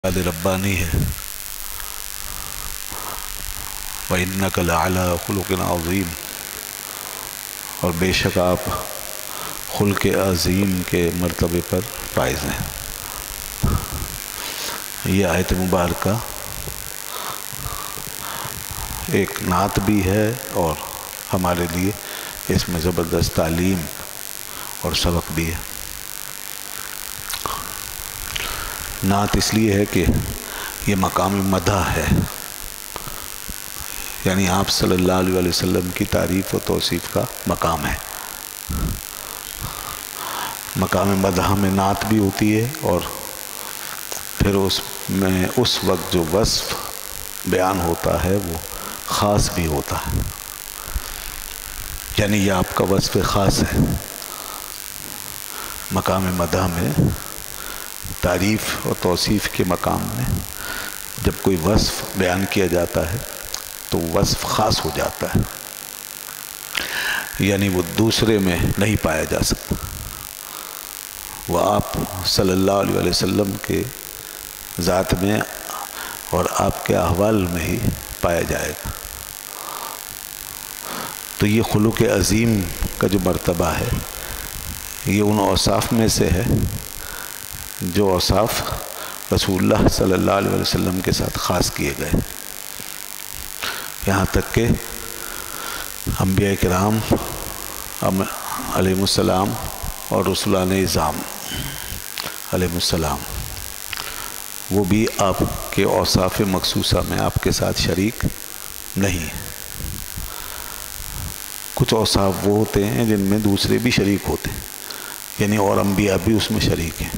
ربانی ہے وَإِنَّكَ لَعَلَىٰ خُلُقٍ عَظِيمٍ، اور بے شک آپ خلق عظیم کے مرتبے پر فائز ہیں۔ یہ آیت مبارکہ ایک نعت بھی ہے اور ہمارے لیے اس میں زبردست تعلیم اور سبق بھی ہے۔ نعت اس لیے ہے کہ یہ مقام مدح ہے، یعنی آپ صلی اللہ علیہ وسلم کی تعریف و توصیف کا مقام ہے۔ مقام مدح میں نعت بھی ہوتی ہے اور پھر اس میں اس وقت جو وصف بیان ہوتا ہے وہ خاص بھی ہوتا ہے، یعنی یہ آپ کا وصف خاص ہے۔ مقام مدح میں، تعریف اور توصیف کے مقام میں جب کوئی وصف بیان کیا جاتا ہے تو وصف خاص ہو جاتا ہے، یعنی وہ دوسرے میں نہیں پایا جا سکتا، وہ آپ صلی اللہ علیہ وسلم کے ذات میں اور آپ کے احوال میں ہی پایا جائے گا۔ تو یہ خلق عظیم کا جو مرتبہ ہے یہ ان اوصاف میں سے ہے جو اوصاف رسول اللہ صلی اللہ علیہ وسلم کے ساتھ خاص کیے گئے، یہاں تک کہ انبیاء کرام علیہ السلام اور رسولان اعظام علیہ السلام وہ بھی آپ کے اوصاف مخصوصہ میں آپ کے ساتھ شریک نہیں۔ کچھ اوصاف وہ ہوتے ہیں جن میں دوسرے بھی شریک ہوتے ہیں، یعنی اور انبیاء بھی اس میں شریک ہیں،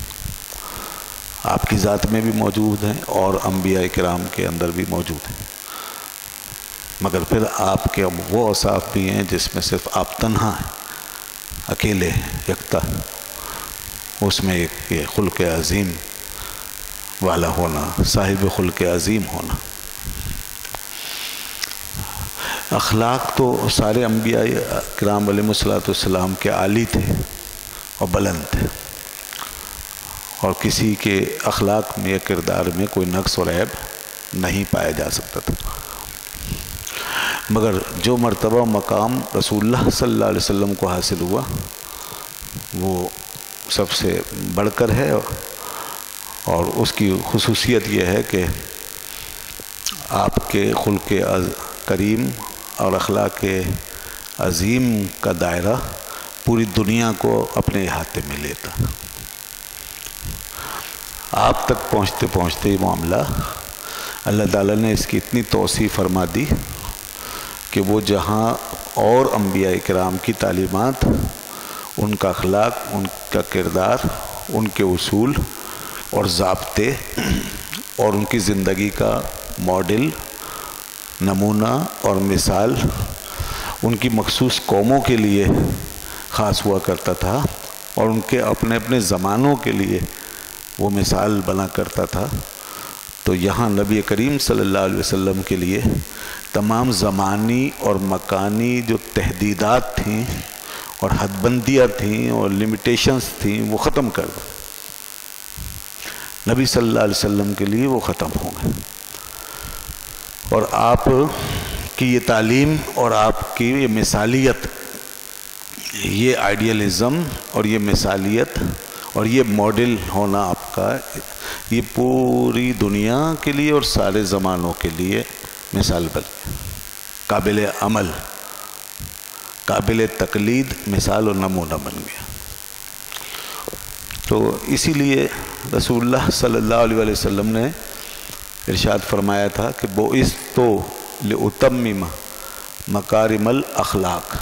آپ کی ذات میں بھی موجود ہیں اور انبیاء کرام کے اندر بھی موجود ہیں، مگر پھر آپ کے وہ اوصاف بھی ہیں جس میں صرف آپ تنہا ہیں، اکیلے یکتا، اس میں ایک یہ خلق عظیم والا ہونا، صاحب خلق عظیم ہونا۔ اخلاق تو سارے انبیاء کرام علیہ السلام کے عالی تھے اور بلند تھے، اور کسی کے اخلاق میں یا کردار میں کوئی نقص اور عیب نہیں پایا جا سکتا تھا، مگر جو مرتبہ مقام رسول اللہ صلی اللہ علیہ وسلم کو حاصل ہوا وہ سب سے بڑھ کر ہے، اور اس کی خصوصیت یہ ہے کہ آپ کے خلق کریم اور اخلاق عظیم کا دائرہ پوری دنیا کو اپنے احاطے میں لیتا۔ آپ تک پہنچتے پہنچتے یہ معاملہ اللہ تعالیٰ نے اس کی اتنی توسیع فرما دی کہ وہ جہاں اور انبیاء کرام کی تعلیمات، ان کا اخلاق، ان کا کردار، ان کے اصول اور ضابطے اور ان کی زندگی کا ماڈل، نمونہ اور مثال ان کی مخصوص قوموں کے لیے خاص ہوا کرتا تھا، اور ان کے اپنے اپنے زمانوں کے لیے وہ مثال بنا کرتا تھا، تو یہاں نبی کریم صلی اللہ علیہ وسلم کے لیے تمام زمانی اور مکانی جو تحدیدات تھیں اور حد بندیاں تھیں اور لمیٹیشنز تھیں وہ ختم کر دیں۔ نبی صلی اللہ علیہ وسلم کے لیے وہ ختم ہو گئے، اور آپ کی یہ تعلیم اور آپ کی یہ مثالیت، یہ آئیڈیلزم اور یہ مثالیت اور یہ ماڈل ہونا آپ کا، یہ پوری دنیا کے لیے اور سارے زمانوں کے لیے مثال بن گیا، قابل عمل، قابل تقلید، مثال و نمونہ بن گیا۔ تو اسی لیے رسول اللہ صلی اللہ علیہ وسلم نے ارشاد فرمایا تھا کہ بعثت لأتمم مکارم الاخلاق،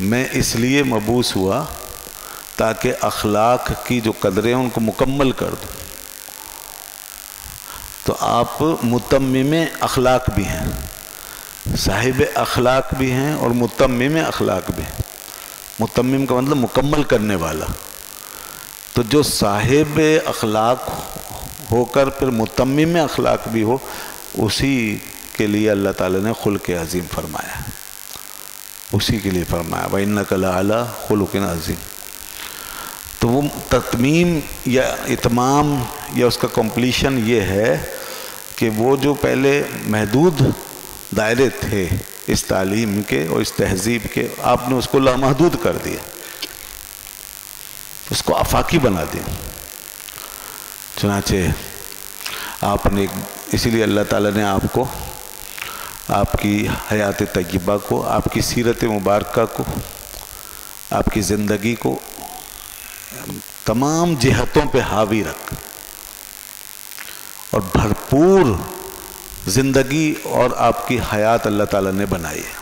میں اس لیے مبعوث ہوا تاکہ اخلاق کی جو قدریں ان کو مکمل کر دوں۔ تو آپ متمم اخلاق بھی ہیں، صاحب اخلاق بھی ہیں اور متمم اخلاق بھی ہیں۔ متمم کا مطلب مکمل کرنے والا، تو جو صاحب اخلاق ہو کر پھر متمم اخلاق بھی ہو، اسی کے لیے اللہ تعالیٰ نے خلق عظیم فرمایا، اسی کے لیے فرمایا وَإِنَّكَ لَعَلَىٰ خُلُقٍ عَظِيمٍ۔ تو وہ تتمیم یا اتمام یا اس کا کمپلیشن یہ ہے کہ وہ جو پہلے محدود دائرے تھے اس تعلیم کے اور اس تہذیب کے، آپ نے اس کو لامحدود کر دیا، اس کو آفاقی بنا دیا۔ چنانچہ آپ نے، اسی لیے اللہ تعالیٰ نے آپ کو، آپ کی حیات طیبہ کو، آپ کی سیرت مبارکہ کو، آپ کی زندگی کو تمام جہتوں پہ حاوی رکھ اور بھرپور زندگی اور آپ کی حیات اللہ تعالیٰ نے بنائی ہے،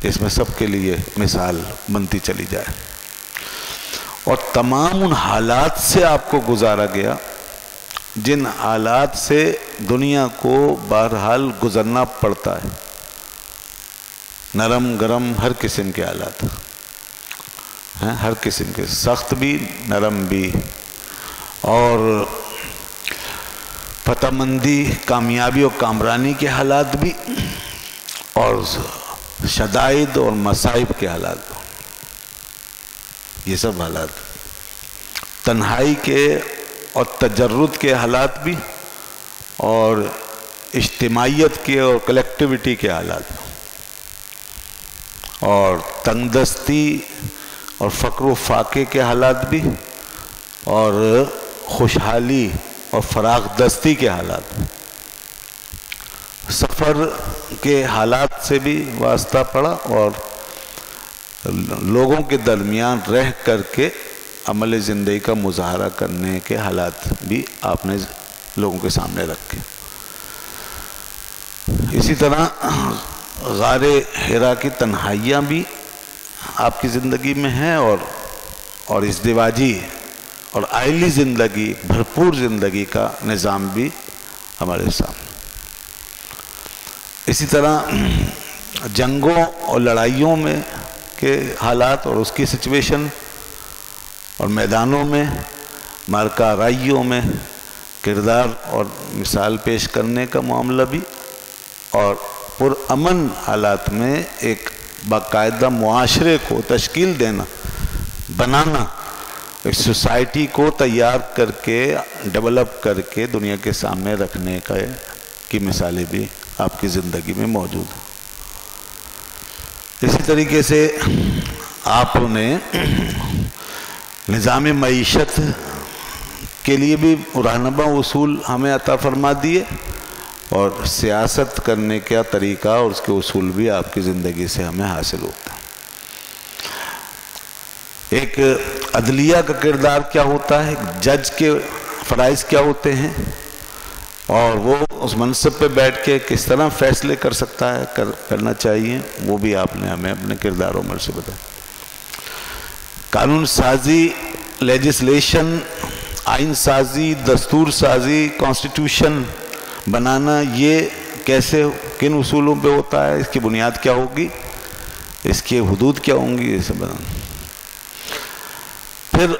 اس میں سب کے لیے مثال بنتی چلی جائے، اور تمام ان حالات سے آپ کو گزارا گیا جن حالات سے دنیا کو بہرحال گزرنا پڑتا ہے، نرم گرم ہر قسم کے حالات ہیں، ہر قسم کے، سخت بھی نرم بھی، اور فتح مندی، کامیابی اور کامرانی کے حالات بھی، اور شدائد اور مصائب کے حالات بھی، یہ سب حالات، تنہائی کے اور تجرد کے حالات بھی، اور اجتماعیت کے اور کلیکٹیویٹی کے حالات، اور تنگ دستی اور فقر و فاقے کے حالات بھی، اور خوشحالی اور فراغ دستی کے حالات، سفر کے حالات سے بھی واسطہ پڑا، اور لوگوں کے درمیان رہ کر کے عمل زندگی کا مظاہرہ کرنے کے حالات بھی آپ نے لوگوں کے سامنے رکھے۔ اسی طرح غار حرا کی تنہائیاں بھی آپ کی زندگی میں ہیں، اور ازدواجی اور عائلی زندگی، بھرپور زندگی کا نظام بھی ہمارے سامنے۔ اسی طرح جنگوں اور لڑائیوں میں کے حالات اور اس کی سچویشن، اور میدانوں میں معرکہ آرائیوں میں کردار اور مثال پیش کرنے کا معاملہ بھی، اور پرامن حالات میں ایک باقاعدہ معاشرے کو تشکیل دینا، بنانا، ایک سوسائٹی کو تیار کر کے ڈیولپ کر کے دنیا کے سامنے رکھنے کی مثالیں بھی آپ کی زندگی میں موجود ہیں۔ اسی طریقے سے آپ نے نظام معیشت کے لیے بھی رہنما اصول ہمیں عطا فرما دیے، اور سیاست کرنے کا طریقہ اور اس کے اصول بھی آپ کی زندگی سے ہمیں حاصل ہوتا ہے۔ ایک عدلیہ کا کردار کیا ہوتا ہے، جج کے فرائض کیا ہوتے ہیں، اور وہ اس منصب پہ بیٹھ کے کس طرح فیصلے کر سکتا ہے، کرنا چاہیے، وہ بھی آپ نے ہمیں اپنے کردار عمل سے بتایا۔ قانون سازی، لیجسلیشن، آئین سازی، دستور سازی، کانسٹیٹیوشن بنانا، یہ کیسے، کن اصولوں پہ ہوتا ہے، اس کی بنیاد کیا ہوگی، اس کے حدود کیا ہوں گی، یہ سب بنانا۔ پھر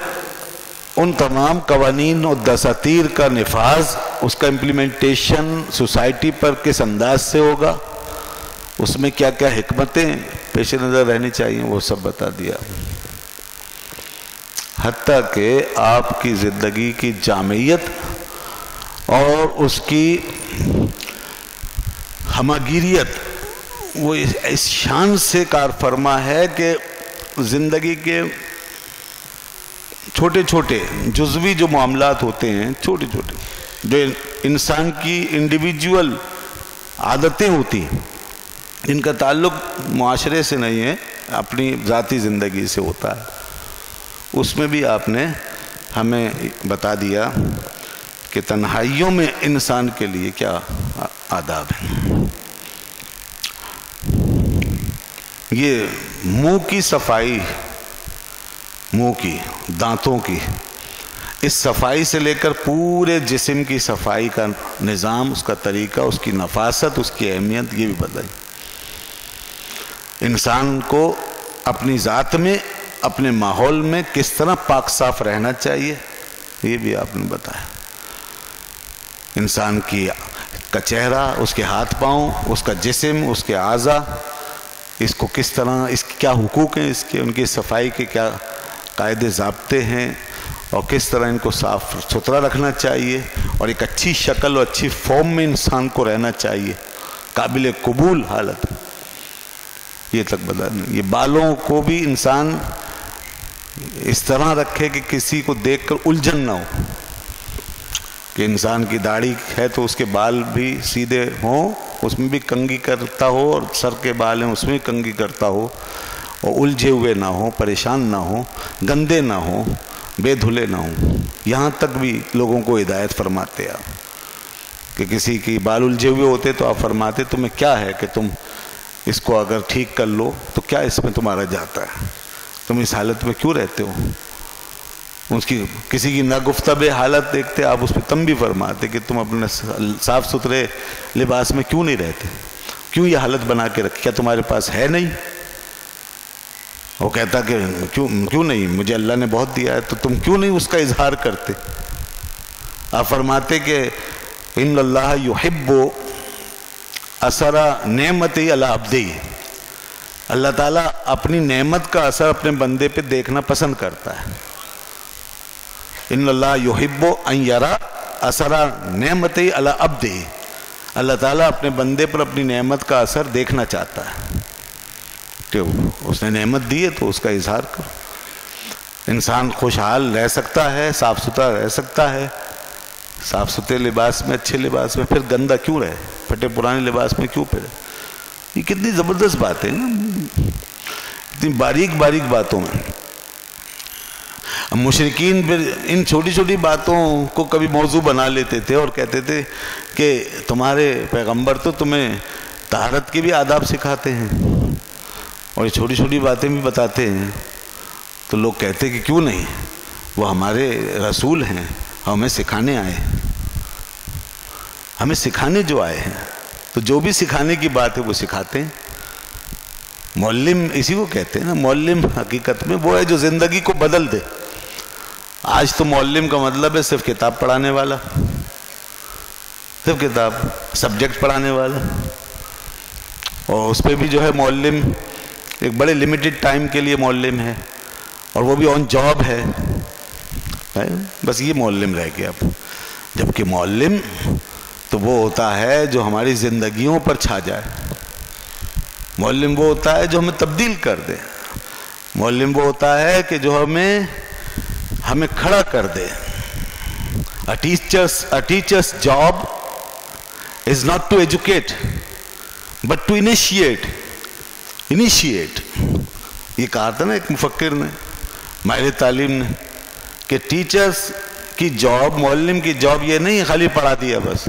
ان تمام قوانین اور دساتیر کا نفاذ، اس کا امپلیمنٹیشن سوسائٹی پر کس انداز سے ہوگا، اس میں کیا کیا حکمتیں پیش نظر رہنی چاہیے، وہ سب بتا دیا۔ حتیٰ کہ آپ کی زندگی کی جامعیت اور اس کی ہماگیریت وہ اس شان سے کار فرما ہے کہ زندگی کے چھوٹے چھوٹے جزوی جو معاملات ہوتے ہیں، چھوٹے چھوٹے جو انسان کی انڈیویجول عادتیں ہوتی ہیں، ان کا تعلق معاشرے سے نہیں ہے، اپنی ذاتی زندگی سے ہوتا ہے، اس میں بھی آپ نے ہمیں بتا دیا کہ تنہائیوں میں انسان کے لیے کیا آداب ہیں۔ یہ منہ کی صفائی، منہ کی، دانتوں کی، اس صفائی سے لے کر پورے جسم کی صفائی کا نظام، اس کا طریقہ، اس کی نفاست، اس کی اہمیت، یہ بھی بتائی۔ انسان کو اپنی ذات میں، اپنے ماحول میں کس طرح پاک صاف رہنا چاہیے، یہ بھی آپ نے بتایا۔ انسان کا چہرہ، اس کے ہاتھ پاؤں، اس کا جسم، اس کے اعضاء، اس کو کس طرح، اس کے کیا حقوق ہیں، اس کے، ان کی صفائی کے کیا قاعدے ضابطے ہیں اور کس طرح ان کو صاف ستھرا رکھنا چاہیے اور ایک اچھی شکل اور اچھی فارم میں انسان کو رہنا چاہیے، قابل قبول حالت، یہ تک بتانا۔ یہ بالوں کو بھی انسان اس طرح رکھے کہ کسی کو دیکھ کر الجھن نہ ہو، کہ انسان کی داڑھی ہے تو اس کے بال بھی سیدھے ہوں، اس میں بھی کنگھی کرتا ہو، اور سر کے بال ہیں اس میں بھی کنگھی کرتا ہو، اور الجھے ہوئے نہ ہوں، پریشان نہ ہوں، گندے نہ ہوں، بے دھلے نہ ہوں۔ یہاں تک بھی لوگوں کو ہدایت فرماتے آپ کہ کسی کی بال الجھے ہوئے ہوتے تو آپ فرماتے تمہیں کیا ہے کہ تم اس کو اگر ٹھیک کر لو تو کیا اس میں تمہارا جاتا ہے، تم اس حالت میں کیوں رہتے ہو؟ اس کی کسی کی ناگفتہ حالت دیکھتے آپ اس پہ تم بھی فرماتے کہ تم اپنے صاف ستھرے لباس میں کیوں نہیں رہتے، کیوں یہ حالت بنا کے رکھی، کیا تمہارے پاس ہے نہیں؟ وہ کہتا کہ کیوں نہیں، مجھے اللہ نے بہت دیا ہے، تو تم کیوں نہیں اس کا اظہار کرتے؟ آپ فرماتے کہ ان اللہ یحب اثر نعمتی علی عبدی، اللہ تعالیٰ اپنی نعمت کا اثر اپنے بندے پہ دیکھنا پسند کرتا ہے۔ ان اللہ یحب ان یرا اثر نعمتی علی عبدی، اللہ تعالیٰ اپنے بندے پر اپنی نعمت کا اثر دیکھنا چاہتا ہے کہ اس نے نعمت دی ہے تو اس کا اظہار کرو۔ انسان خوشحال رہ سکتا ہے، صاف ستھرا رہ سکتا ہے، صاف ستھرے لباس میں، اچھے لباس میں، پھر گندا کیوں رہے، پھٹے پرانے لباس میں کیوں پھرے؟ یہ کتنی زبردست بات ہے نا، اتنی باریک باریک باتوں میں۔ مشرکین پھر ان چھوٹی چھوٹی باتوں کو کبھی موضوع بنا لیتے تھے اور کہتے تھے کہ تمہارے پیغمبر تو تمہیں طہارت کے بھی آداب سکھاتے ہیں اور یہ چھوٹی چھوٹی باتیں بھی بتاتے ہیں، تو لوگ کہتے کہ کیوں نہیں، وہ ہمارے رسول ہیں، ہمیں سکھانے آئے، ہمیں سکھانے جو آئے ہیں، تو جو بھی سکھانے کی بات ہے وہ سکھاتے ہیں۔ معلم اسی کو کہتے ہیں نا، معلم حقیقت میں وہ ہے جو زندگی کو بدل دے۔ آج تو معلم کا مطلب ہے صرف کتاب پڑھانے والا، صرف کتاب سبجیکٹ پڑھانے والا، اور اس پہ بھی جو ہے معلم ایک بڑے لیمیٹڈ ٹائم کے لیے معلم ہے، اور وہ بھی آن جاب ہے، بس یہ معلم رہ گیا اب۔ جبکہ معلم تو وہ ہوتا ہے جو ہماری زندگیوں پر چھا جائے، معلم وہ ہوتا ہے جو ہمیں تبدیل کر دے، معلم وہ ہوتا ہے کہ جو ہمیں کھڑا کر دے۔ A teacher's job is not to educate but to initiate. یہ کہا تھا نا ایک مفکر نے، ماہر تعلیم نے، کہ ٹیچرز کی جاب، معلم کی جاب یہ نہیں خالی پڑھا دیا، بس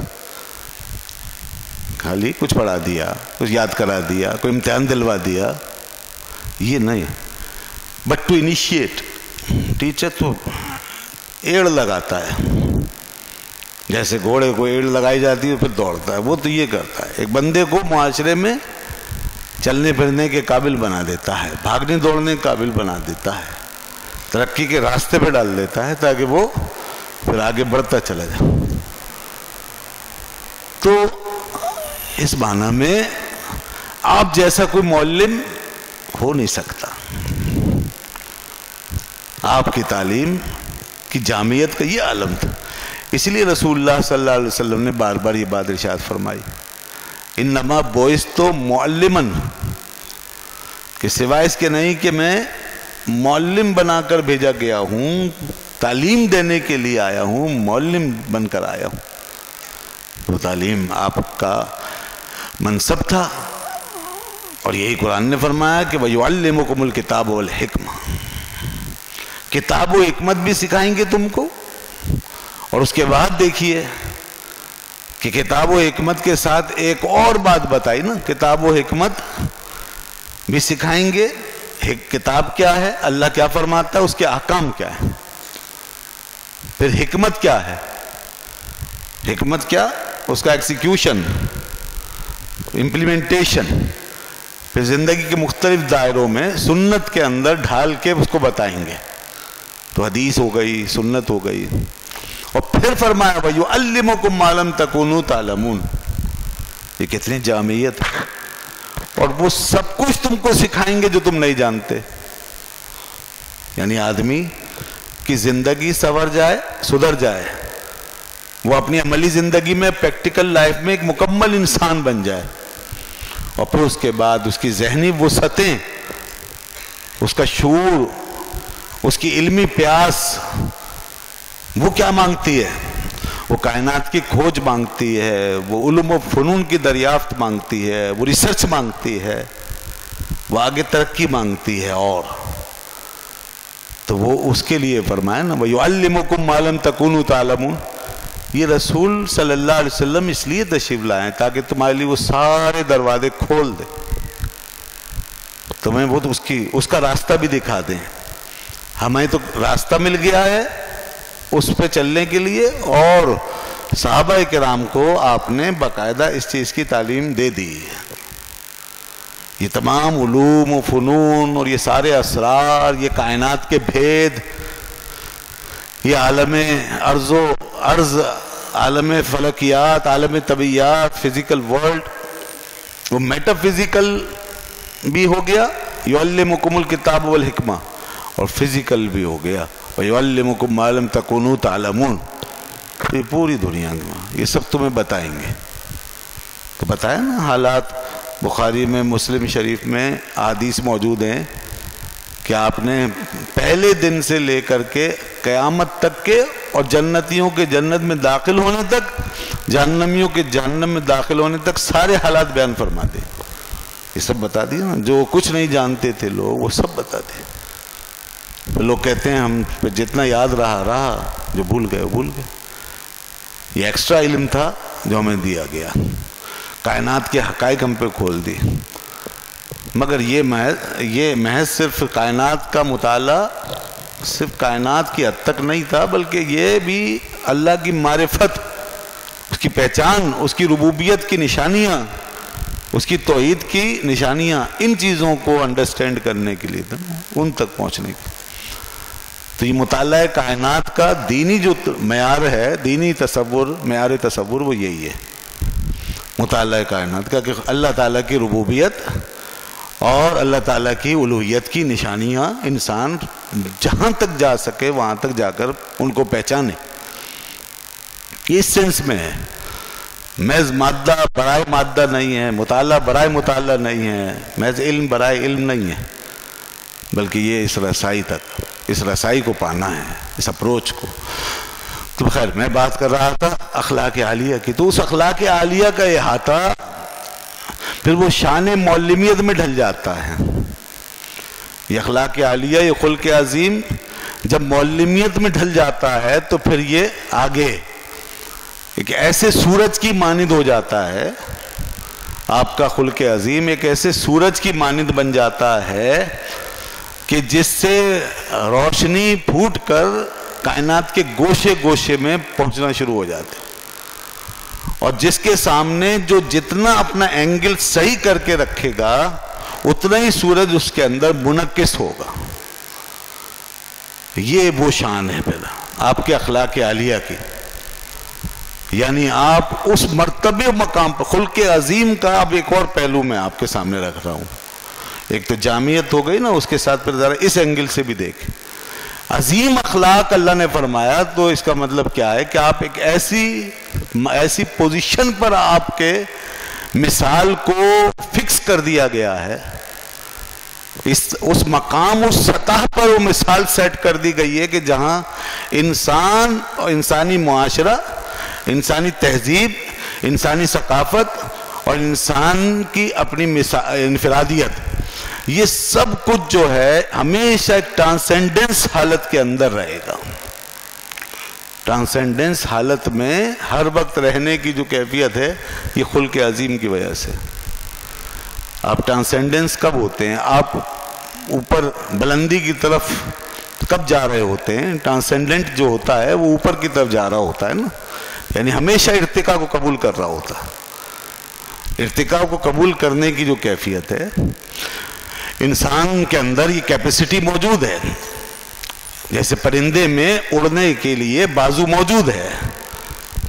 خالی کچھ پڑھا دیا، کچھ یاد کرا دیا، کوئی امتحان دلوا دیا، یہ نہیں، بٹ ٹو انیشیٹ۔ ٹیچر تو ایڑ لگاتا ہے، جیسے گھوڑے کو ایڑ لگائی جاتی ہے پھر دوڑتا ہے، وہ تو یہ کرتا ہے، ایک بندے کو معاشرے میں چلنے پھرنے کے قابل بنا دیتا ہے، بھاگنے دوڑنے کے قابل بنا دیتا ہے، ترقی کے راستے پہ ڈال دیتا ہے تاکہ وہ پھر آگے بڑھتا چلا جائے۔ تو اس معنی میں آپ جیسا کوئی معلم ہو نہیں سکتا۔ آپ کی تعلیم کی جامعیت کا یہ عالم تھا، اس لیے رسول اللہ صلی اللہ علیہ وسلم نے بار بار یہ بات ارشاد فرمائی، انما بعثت معلما، کہ سوائے اس کے نہیں کہ میں معلم بنا کر بھیجا گیا ہوں، تعلیم دینے کے لیے آیا ہوں، معلم بن کر آیا ہوں۔ وہ تعلیم آپ کا منصب تھا، اور یہی قرآن نے فرمایا کہ وَيُعَلِّمُكُمُ الْكِتَابَ وَالْحِكْمَةَ، کتاب و حکمت بھی سکھائیں گے تم کو، اور اس کے بعد دیکھیے کہ کتاب و حکمت کے ساتھ ایک اور بات بتائی نا، کتاب و حکمت بھی سکھائیں گے۔ کتاب کیا ہے، اللہ کیا فرماتا ہے، اس کے احکام کیا ہے، پھر حکمت کیا ہے، حکمت کیا، اس کا ایکسیکیوشن، امپلیمنٹیشن، پھر زندگی کے مختلف دائروں میں سنت کے اندر ڈھال کے اس کو بتائیں گے، تو حدیث ہو گئی، سنت ہو گئی، اور پھر فرمایا وَيُعَلِّمُكُمْ مَا لَمْ تَكُونُوا تَعْلَمُونَ۔ یہ کتنی جامعیت، اور وہ سب کچھ تم کو سکھائیں گے جو تم نہیں جانتے۔ یعنی آدمی کی زندگی سنور جائے، سدھر جائے، وہ اپنی عملی زندگی میں پریکٹیکل لائف میں ایک مکمل انسان بن جائے، اور پھر اس کے بعد اس کی ذہنی وسعتیں، اس کا شعور، اس کی علمی پیاس وہ کیا مانگتی ہے؟ وہ کائنات کی کھوج مانگتی ہے، وہ علوم و فنون کی دریافت مانگتی ہے، وہ ریسرچ مانگتی ہے، وہ آگے ترقی مانگتی ہے. اور تو وہ اس کے لیے فرمایا نا وَيُعَلِّمُكُمْ مَا لَمْ تَكُونُوا تَعْلَمُونَ. یہ رسول صلی اللہ علیہ وسلم اس لیے تشریف لائیں تاکہ تمہارے لیے وہ سارے دروازے کھول دیں، تمہیں وہ اس کا راستہ بھی دکھا دیں. ہمیں تو راستہ مل گیا ہے اس پہ چلنے کے لیے، اور صحابہ کرام کو آپ نے باقاعدہ اس چیز کی تعلیم دے دی. یہ تمام علوم و فنون اور یہ سارے اسرار، یہ کائنات کے بھید، یہ عالم ارض، عالم فلکیات، عالم طبیعیات، فزیکل ورلڈ، وہ میٹا فزیکل بھی ہو گیا یعلمکم الکتاب والحکمہ، اور فزیکل بھی ہو گیا وَيُعَلِّمُكُمْ مَا لَمْ تَكُونُوا تَعْلَمُونَ. یہ پوری دنیا میں یہ سب تمہیں بتائیں گے. تو بتایا نا حالات بخاری میں، مسلم شریف میں احادیث موجود ہیں کہ آپ نے پہلے دن سے لے کر کے قیامت تک کے، اور جنتیوں کے جنت میں داخل ہونے تک، جہنمیوں کے جہنم میں داخل ہونے تک سارے حالات بیان فرما دے. یہ سب بتا دیا نا. جو کچھ نہیں جانتے تھے لوگ وہ سب بتا دے. لوگ کہتے ہیں ہم جتنا یاد رہا، جو بھول گئے وہ بھول گئے. یہ ایکسٹرا علم تھا جو ہمیں دیا گیا، کائنات کے حقائق ہم پہ کھول دی. مگر یہ محض صرف کائنات کا مطالعہ صرف کائنات کی حد تک نہیں تھا، بلکہ یہ بھی اللہ کی معرفت، اس کی پہچان، اس کی ربوبیت کی نشانیاں، اس کی توحید کی نشانیاں، ان چیزوں کو انڈرسٹینڈ کرنے کے لیے تھا، ان تک پہنچنے کے. تو یہ مطالعہ کائنات کا دینی جو معیار ہے، دینی تصور، معیار تصور وہ یہی ہے مطالعہ کائنات کا، کہ اللہ تعالیٰ کی ربوبیت اور اللہ تعالیٰ کی الوہیت کی نشانیاں انسان جہاں تک جا سکے وہاں تک جا کر ان کو پہچانے. یہ اس سینس میں ہے، محض مادہ برائے مادہ نہیں ہے، مطالعہ برائے مطالعہ نہیں ہے، محض علم برائے علم نہیں ہے، بلکہ یہ اس رسائی تک، اس رسائی کو پانا ہے، اس اپروچ کو. تو خیر میں بات کر رہا تھا اخلاق عالیہ کی. تو اس اخلاق عالیہ کا احاطہ پھر وہ شان معلمیت میں ڈھل جاتا ہے. یہ اخلاق عالیہ، یہ خلق عظیم جب معلمیت میں ڈھل جاتا ہے تو پھر یہ آگے ایک ایسے سورج کی مانند ہو جاتا ہے. آپ کا خلق عظیم ایک ایسے سورج کی مانند بن جاتا ہے کہ جس سے روشنی پھوٹ کر کائنات کے گوشے گوشے میں پہنچنا شروع ہو جاتے، اور جس کے سامنے جو جتنا اپنا اینگل صحیح کر کے رکھے گا اتنا ہی سورج اس کے اندر منعکس ہوگا. یہ وہ شان ہے پہلا آپ کے اخلاق عالیہ کی. یعنی آپ اس مرتبے مقام پر خلق عظیم کا اب ایک اور پہلو میں آپ کے سامنے رکھ رہا ہوں. ایک تو جامعیت ہو گئی نا، اس کے ساتھ پھر ذرا اس اینگل سے بھی دیکھیں. عظیم اخلاق اللہ نے فرمایا تو اس کا مطلب کیا ہے کہ آپ ایک ایسی پوزیشن پر آپ کے مثال کو فکس کر دیا گیا ہے، اس مقام، اس سطح پر وہ مثال سیٹ کر دی گئی ہے کہ جہاں انسان اور انسانی معاشرہ، انسانی تہذیب، انسانی ثقافت اور انسان کی اپنی انفرادیت، یہ سب کچھ جو ہے ہمیشہ ایک ٹرانسینڈنس حالت کے اندر رہے گا. ٹرانسینڈنس حالت میں ہر وقت رہنے کی جو کیفیت ہے یہ خلق عظیم کی وجہ سے. آپ ٹرانسینڈنس کب ہوتے ہیں؟ آپ اوپر بلندی کی طرف کب جا رہے ہوتے ہیں؟ ٹرانسینڈنٹ جو ہوتا ہے وہ اوپر کی طرف جا رہا ہوتا ہے نا، یعنی ہمیشہ ارتقاء کو قبول کر رہا ہوتا ہے. ارتقاء کو قبول کرنے کی جو کیفیت ہے انسان کے اندر، یہ کیپیسٹی موجود ہے. جیسے پرندے میں اڑنے کے لیے بازو موجود ہے،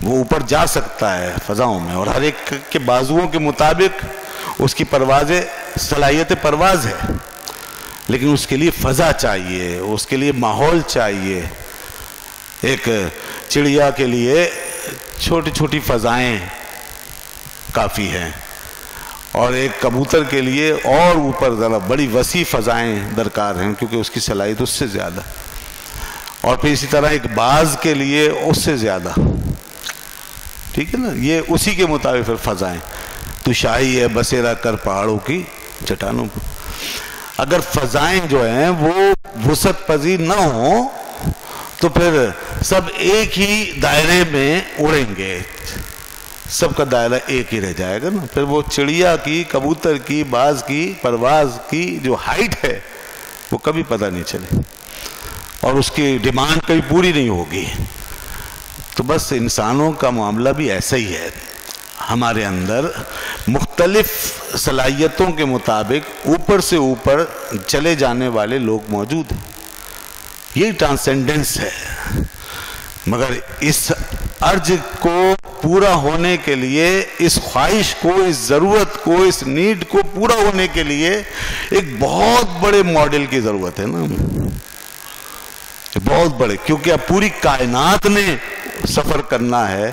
وہ اوپر جا سکتا ہے فضاؤں میں، اور ہر ایک کے بازوؤں کے مطابق اس کی صلاحیت پرواز ہے. لیکن اس کے لیے فضا چاہیے، اس کے لیے ماحول چاہیے۔ ایک چڑیا کے لیے چھوٹی چھوٹی فضائیں کافی ہیں، اور ایک کبوتر کے لیے اور اوپر ذرا بڑی وسیع فضائیں درکار ہیں، کیونکہ اس کی صلاحیت اس سے زیادہ، اور پھر اسی طرح ایک باز کے لیے اس سے زیادہ، ٹھیک ہے نا؟ یہ اسی کے مطابق پھر فضائیں۔ تو شاہی ہے بسیرا کر پہاڑوں کی چٹانوں پر۔ اگر فضائیں جو ہیں وہ وسعت پذیر نہ ہوں تو پھر سب ایک ہی دائرے میں اڑیں گے، سب کا دائرہ ایک ہی رہ جائے گا نا۔ پھر وہ چڑیا کی، کبوتر کی، باز کی پرواز کی جو ہائٹ ہے وہ کبھی پتہ نہیں چلے، اور اس کی ڈیمانڈ کبھی پوری نہیں ہوگی۔ تو بس انسانوں کا معاملہ بھی ایسا ہی ہے، ہمارے اندر مختلف صلاحیتوں کے مطابق اوپر سے اوپر چلے جانے والے لوگ موجود ہیں، یہی ٹرانسینڈنس ہے۔ مگر اس ارج کو پورا ہونے کے لیے، اس خواہش کو، اس ضرورت کو، اس نیڈ کو پورا ہونے کے لیے ایک بہت بڑے ماڈل کی ضرورت ہے نا، بہت بڑے، کیونکہ اب پوری کائنات نے سفر کرنا ہے،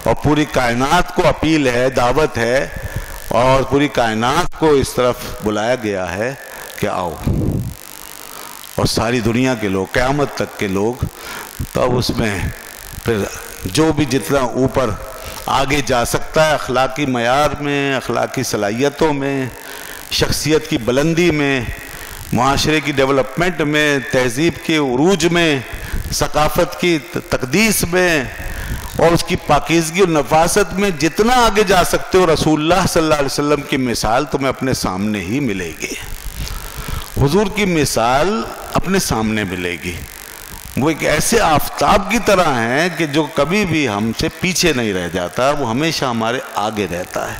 اور پوری کائنات کو اپیل ہے، دعوت ہے، اور پوری کائنات کو اس طرف بلایا گیا ہے کہ آؤ، اور ساری دنیا کے لوگ، قیامت تک کے لوگ۔ تو اب اس میں پھر جو بھی جتنا اوپر آگے جا سکتا ہے اخلاقی معیار میں، اخلاقی صلاحیتوں میں، شخصیت کی بلندی میں، معاشرے کی ڈیولپمنٹ میں، تہذیب کے عروج میں، ثقافت کی تقدیس میں، اور اس کی پاکیزگی اور نفاست میں جتنا آگے جا سکتے ہو، رسول اللہ صلی اللہ علیہ وسلم کی مثال تمہیں اپنے سامنے ہی ملے گی، حضور کی مثال اپنے سامنے ملے گی۔ وہ ایک ایسے آفتاب کی طرح ہیں کہ جو کبھی بھی ہم سے پیچھے نہیں رہ جاتا، وہ ہمیشہ ہمارے آگے رہتا ہے،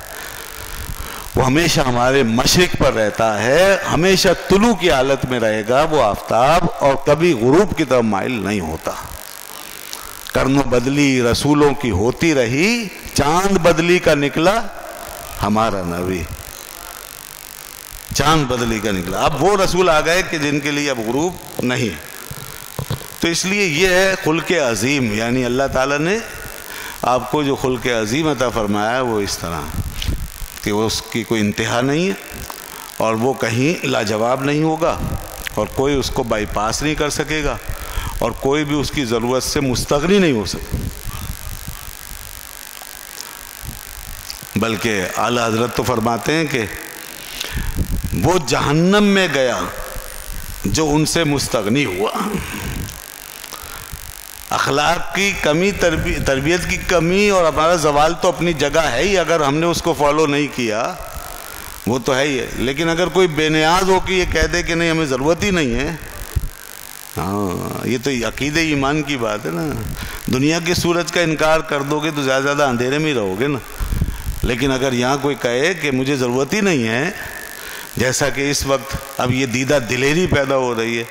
وہ ہمیشہ ہمارے مشرق پر رہتا ہے، ہمیشہ طلوع کی حالت میں رہے گا وہ آفتاب، اور کبھی غروب کی طرف مائل نہیں ہوتا۔ کرن و بدلی رسولوں کی ہوتی رہی، چاند بدلی کا نکلا ہمارا نبی، چاند بدلی کا نکلا۔ اب وہ رسول آ گئے کہ جن کے لیے اب غروب نہیں۔ تو اس لیے یہ ہے خلق عظیم، یعنی اللہ تعالیٰ نے آپ کو جو خلق عظیم عطا فرمایا ہے وہ اس طرح کہ وہ اس کی کوئی انتہا نہیں ہے، اور وہ کہیں لاجواب نہیں ہوگا، اور کوئی اس کو بائی پاس نہیں کر سکے گا، اور کوئی بھی اس کی ضرورت سے مستغنی نہیں ہو سکے۔ بلکہ اعلیٰ حضرت تو فرماتے ہیں کہ وہ جہنم میں گیا جو ان سے مستغنی ہوا۔ اخلاق کی کمی، تربیت کی کمی اور ہمارا زوال تو اپنی جگہ ہے ہی، اگر ہم نے اس کو فالو نہیں کیا وہ تو ہے ہی ہے، لیکن اگر کوئی بے نیاز ہو کہ یہ کہہ دے کہ نہیں ہمیں ضرورت ہی نہیں ہے، ہاں یہ تو عقید ایمان کی بات ہے نا۔ دنیا کے سورج کا انکار کر دو گے تو زیادہ زیادہ اندھیرے میں ہی رہو گے نا، لیکن اگر یہاں کوئی کہے کہ مجھے ضرورت ہی نہیں ہے، جیسا کہ اس وقت اب یہ دیدہ دلیری پیدا ہو رہی ہے،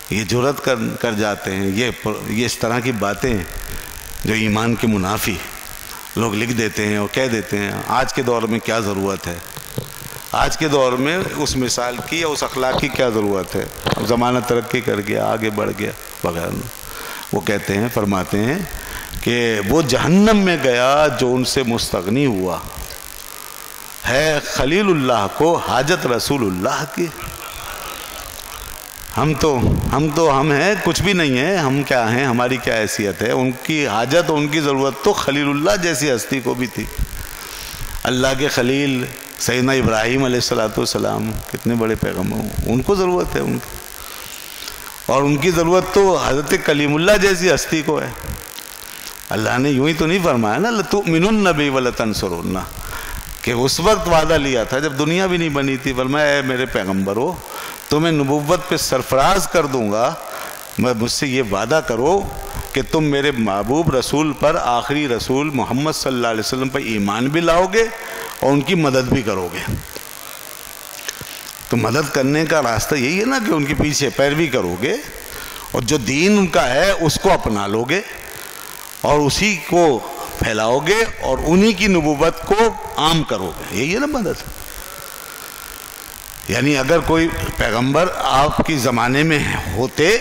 یہ جرأت کر جاتے ہیں، یہ اس طرح کی باتیں جو ایمان کے منافی لوگ لکھ دیتے ہیں اور کہہ دیتے ہیں۔ آج کے دور میں کیا ضرورت ہے، آج کے دور میں اس مثال کی یا اس اخلاق کی کیا ضرورت ہے، اب زمانہ ترقی کر گیا، آگے بڑھ گیا وغیرہ۔ وہ کہتے ہیں، فرماتے ہیں کہ وہ جہنم میں گیا جو ان سے مستغنی ہوا، ہے خلیل اللہ کو حاجت رسول اللہ کی۔ ہم ہیں کچھ بھی نہیں ہیں، ہم کیا ہیں، ہماری کیا حیثیت ہے، ان کی حاجت، ان کی ضرورت تو خلیل اللہ جیسی ہستی کو بھی تھی۔ اللہ کے خلیل سیدنا ابراہیم علیہ السلام کتنے بڑے پیغمبر، ان کو ضرورت ہے ان کی، اور ان کی ضرورت تو حضرت کلیم اللہ جیسی ہستی کو ہے۔ اللہ نے یوں ہی تو نہیں فرمایا نا لَتُؤْمِنُنَّ بِهِ وَلَتَنْصُرُنَّ، کہ اس وقت وعدہ لیا تھا جب دنیا بھی نہیں بنی تھی، فرمایا اے میرے پیغمبرو تمہیں نبوت پہ سرفراز کر دوں گا، مجھ سے یہ وعدہ کرو کہ تم میرے محبوب رسول پر، آخری رسول محمد صلی اللہ علیہ وسلم پر ایمان بھی لاؤ گے اور ان کی مدد بھی کرو گے۔ تو مدد کرنے کا راستہ یہی ہے نا کہ ان کے پیچھے پیروی کرو گے، اور جو دین ان کا ہے اس کو اپنا لو گے اور اسی کو پھیلاؤ گے اور انہی کی نبوت کو عام کرو گے، یہی ہے نا مدد۔ یعنی اگر کوئی پیغمبر آپ کی زمانے میں ہوتے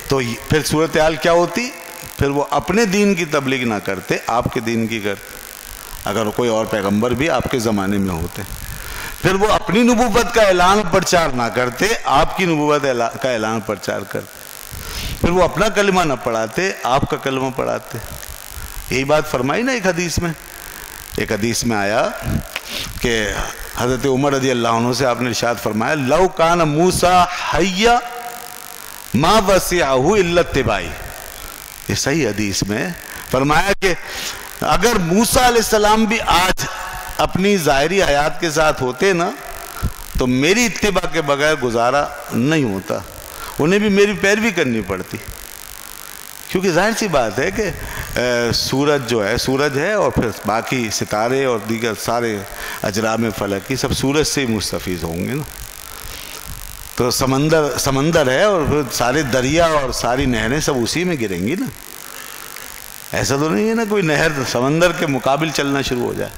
تو پھر صورتحال کیا ہوتی؟ پھر وہ اپنے دین کی تبلیغ نہ کرتے، آپ کے دین کی کرتے. اگر کوئی اور پیغمبر بھی آپ کے زمانے میں ہوتے، پھر وہ اپنی نبوت کا اعلان پرچار نہ کرتے، آپ کی نبوت کا اعلان پرچار کرتے. پھر وہ اپنا کلمہ نہ پڑھاتے، آپ کا کلمہ پڑھاتے. یہی بات فرمائی نا ایک حدیث میں. ایک حدیث میں آیا کہ حضرت عمر رضی اللہ عنہ سے آپ نے ارشاد فرمایا لو کان موسیٰ حیا ما وسعہ الا اتباعی. یہ صحیح حدیث میں فرمایا کہ اگر موسیٰ علیہ السلام بھی آج اپنی ظاہری حیات کے ساتھ ہوتے نا تو میری اتباع کے بغیر گزارا نہیں ہوتا، انہیں بھی میری پیروی کرنی پڑتی. کیونکہ ظاہر سی بات ہے کہ سورج جو ہے سورج ہے، اور پھر باقی ستارے اور دیگر سارے اجرام فلکی سب سورج سے ہی مستفیض ہوں گے نا. تو سمندر ہے اور پھر سارے دریا اور ساری نہریں سب اسی میں گریں گی نا. ایسا تو نہیں ہے نا کوئی نہر سمندر کے مقابل چلنا شروع ہو جائے،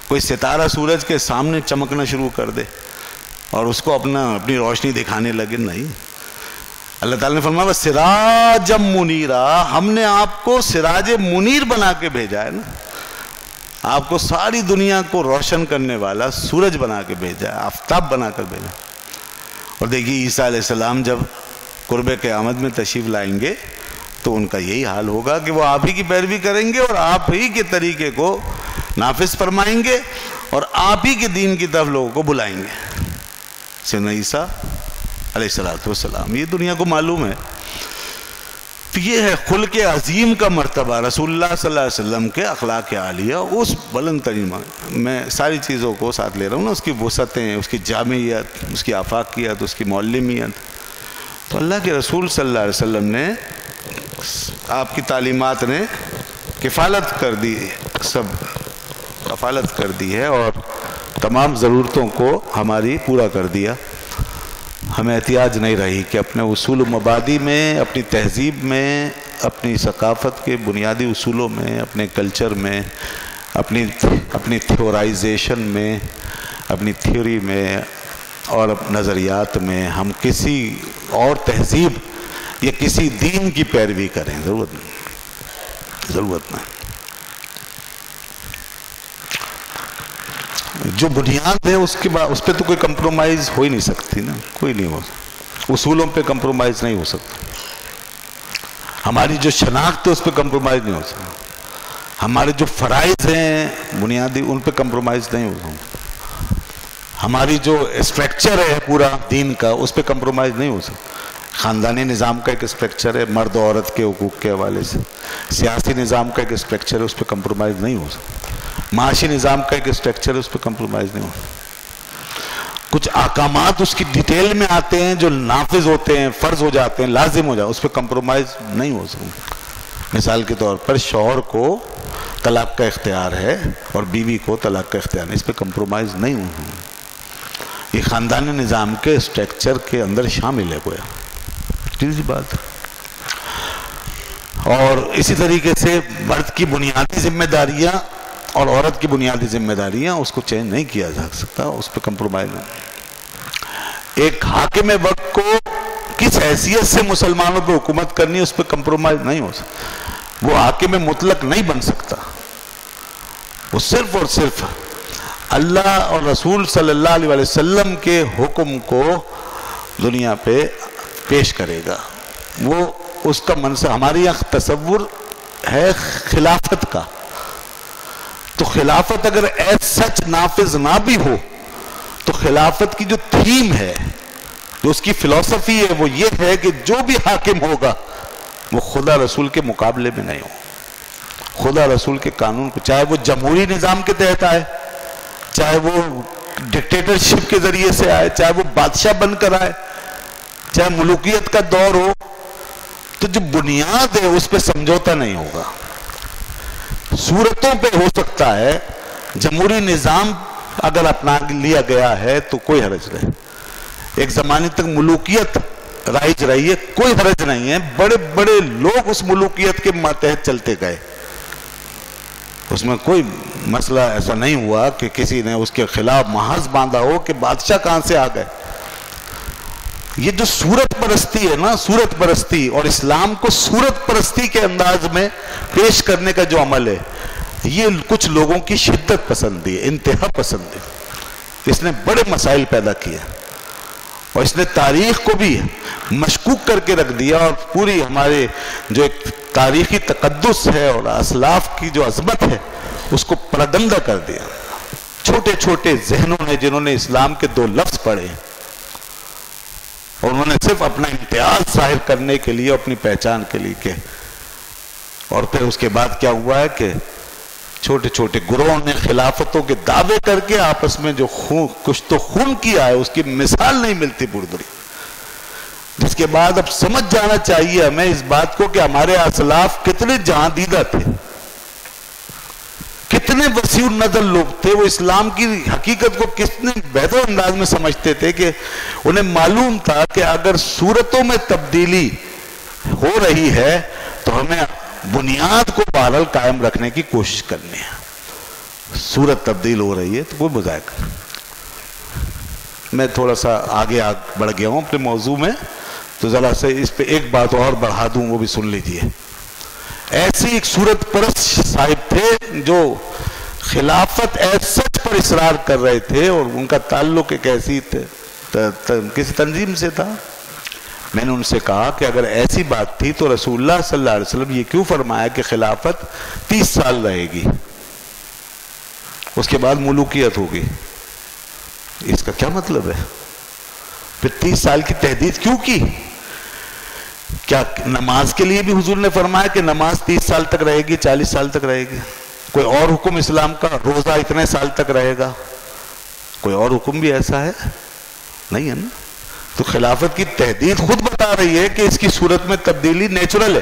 کوئی ستارہ سورج کے سامنے چمکنا شروع کر دے اور اس کو اپنی روشنی دکھانے لگے. نہیں، اللہ تعالیٰ نے فرمایا سراجم منیرا، ہم نے آپ کو سراج منیر بنا کے بھیجا ہے نا. آپ کو ساری دنیا کو روشن کرنے والا سورج بنا کے بھیجا ہے، آفتاب بنا کر بھیجا. اور دیکھیے عیسیٰ علیہ السلام جب قرب قیامت میں تشریف لائیں گے تو ان کا یہی حال ہوگا کہ وہ آپ ہی کی پیروی کریں گے اور آپ ہی کے طریقے کو نافذ فرمائیں گے اور آپ ہی کے دین کی طرف لوگوں کو بلائیں گے. سیدنا عیسیٰ علیہ السلام، یہ دنیا کو معلوم ہے. تو یہ ہے خلق عظیم کا مرتبہ، رسول اللہ صلی اللہ علیہ وسلم کے اخلاق عالیہ، اس بلند ترین. میں ساری چیزوں کو ساتھ لے رہا ہوں نا، اس کی وسعتیں، اس کی جامعیت، اس کی آفاقیت، اس کی معلمیت. تو اللہ کے رسول صلی اللہ علیہ وسلم نے، آپ کی تعلیمات نے کفالت کر دی، سب کفالت کر دی ہے اور تمام ضرورتوں کو ہماری پورا کر دیا. ہمیں احتیاج نہیں رہی کہ اپنے اصول و مبادی میں، اپنی تہذیب میں، اپنی ثقافت کے بنیادی اصولوں میں، اپنے کلچر میں، اپنی تھیورائزیشن میں، اپنی تھیوری میں اور نظریات میں ہم کسی اور تہذیب یا کسی دین کی پیروی کریں. ضرورت نہیں. جو بنیاد ہے اس پہ تو کوئی کمپرومائز ہو ہی نہیں سکتی نا، کوئی نہیں ہو سکتا. اصولوں پہ کمپرومائز نہیں ہو سکتا. ہماری جو شناخت ہے اس پہ کمپرومائز نہیں ہو سکتا. ہمارے جو فرائض ہیں بنیادی ان پہ کمپرومائز نہیں ہو سکتا. ہماری جو اسٹرکچر ہے پورا دین کا اس پہ کمپرومائز نہیں ہو سکتا. خاندانی نظام کا ایک اسٹرکچر ہے مرد و عورت کے حقوق کے حوالے سے، سیاسی نظام کا ایک اسٹرکچر ہے اس پہ کمپرومائز نہیں ہو سکتا. معاشی نظام کا ایک اسٹرکچر ہے اس پہ کمپرومائز نہیں ہو سکتا. کچھ احکامات اس کی ڈیٹیل میں آتے ہیں جو نافذ ہوتے ہیں، فرض ہو جاتے ہیں، لازم ہو جاتے ہیں، اس پہ کمپرومائز نہیں ہو سکتا. مثال کے طور پر شوہر کو طلاق کا اختیار ہے اور بیوی کو طلاق کا اختیار ہے، اس پہ کمپرومائز نہیں ہو سکتا. یہ خاندانی نظام کے اسٹرکچر کے اندر شامل ہے گویا. ٹھیک بات. اور اسی طریقے سے مرد کی بنیادی ذمہ داریاں اور عورت کی بنیادی ذمہ داریاں اس کو چینج نہیں کیا جا سکتا، اس پہ کمپرومائز نہیں. ایک حاکم وقت کو کس حیثیت سے مسلمانوں پہ حکومت کرنی ہے اس پہ کمپرومائز نہیں ہو سکتا. وہ حاکم مطلق نہیں بن سکتا. وہ صرف اور صرف اللہ اور رسول صلی اللہ علیہ وسلم کے حکم کو دنیا پہ پیش کرے گا. وہ اس کا منصب، ہمارے یہاں تصور ہے خلافت کا، تو خلافت اگر ایز سچ نافذ نہ بھی ہو تو خلافت کی جو تھیم ہے، جو اس کی فلسفی ہے، وہ یہ ہے کہ جو بھی حاکم ہوگا وہ خدا رسول کے مقابلے میں نہیں ہو. خدا رسول کے قانون کو، چاہے وہ جمہوری نظام کے تحت آئے، چاہے وہ ڈکٹیٹرشپ کے ذریعے سے آئے، چاہے وہ بادشاہ بن کر آئے، چاہے ملوکیت کا دور ہو، تو جو بنیاد ہے اس پہ سمجھوتا نہیں ہوگا. صورتوں پہ ہو سکتا ہے، جمہوری نظام اگر اپنا لیا گیا ہے تو کوئی حرج نہیں. ایک زمانے تک ملوکیت رائج رہی ہے، کوئی حرج نہیں ہے. بڑے بڑے لوگ اس ملوکیت کے ماتحت چلتے گئے، اس میں کوئی مسئلہ ایسا نہیں ہوا کہ کسی نے اس کے خلاف محاذ باندھا ہو کہ بادشاہ کہاں سے آ گئے. یہ جو صورت پرستی ہے نا، صورت پرستی، اور اسلام کو صورت پرستی کے انداز میں پیش کرنے کا جو عمل ہے، یہ کچھ لوگوں کی شدت پسندی ہے، انتہا پسندی. اس نے بڑے مسائل پیدا کیے اور اس نے تاریخ کو بھی مشکوک کر کے رکھ دیا، اور پوری ہمارے جو ایک تاریخی تقدس ہے اور اسلاف کی جو عظمت ہے اس کو پراگندہ کر دیا. چھوٹے چھوٹے ذہنوں نے جنہوں نے اسلام کے 2 لفظ پڑھے اور انہوں نے صرف اپنا امتیاز ظاہر کرنے کے لیے، اپنی پہچان کے لیے کہ، اور پھر اس کے بعد کیا ہوا ہے کہ چھوٹے چھوٹے گروہوں نے خلافتوں کے دعوے کر کے آپس میں جو کچھ تو خون کیا ہے اس کی مثال نہیں ملتی بردری. جس کے بعد اب سمجھ جانا چاہیے ہمیں اس بات کو کہ ہمارے اسلاف کتنے جہاں دیدہ تھے، کتنے وسیع النظر لوگ تھے. وہ اسلام کی حقیقت کو کتنے بہتر انداز میں سمجھتے تھے کہ انہیں معلوم تھا کہ اگر صورتوں میں تبدیلی ہو رہی ہے تو ہمیں بنیاد کو بہرحال قائم رکھنے کی کوشش کرنی ہے. صورت تبدیل ہو رہی ہے تو کوئی مذائقہ. میں تھوڑا سا آگے بڑھ گیا ہوں اپنے موضوع میں، تو ذرا سے اس پہ ایک بات اور بڑھا دوں، وہ بھی سن لیجئے. ایسی ایک صورت پرست صاحب تھے جو خلافت ایز سچ پر اصرار کر رہے تھے، اور ان کا تعلق ایک ایسی کسی تنظیم سے تھا. میں نے ان سے کہا کہ اگر ایسی بات تھی تو رسول اللہ صلی اللہ علیہ وسلم یہ کیوں فرمایا کہ خلافت 30 سال رہے گی، اس کے بعد ملوکیت ہوگی؟ اس کا کیا مطلب ہے؟ پھر 30 سال کی تحدید کیوں کی؟ کیا نماز کے لیے بھی حضور نے فرمایا کہ نماز 30 سال تک رہے گی، 40 سال تک رہے گی؟ کوئی اور حکم اسلام کا روزہ اتنے سال تک رہے گا؟ کوئی اور حکم بھی ایسا ہے؟ نہیں ہے نا. تو خلافت کی تحدید خود بتا رہی ہے کہ اس کی صورت میں تبدیلی نیچرل ہے،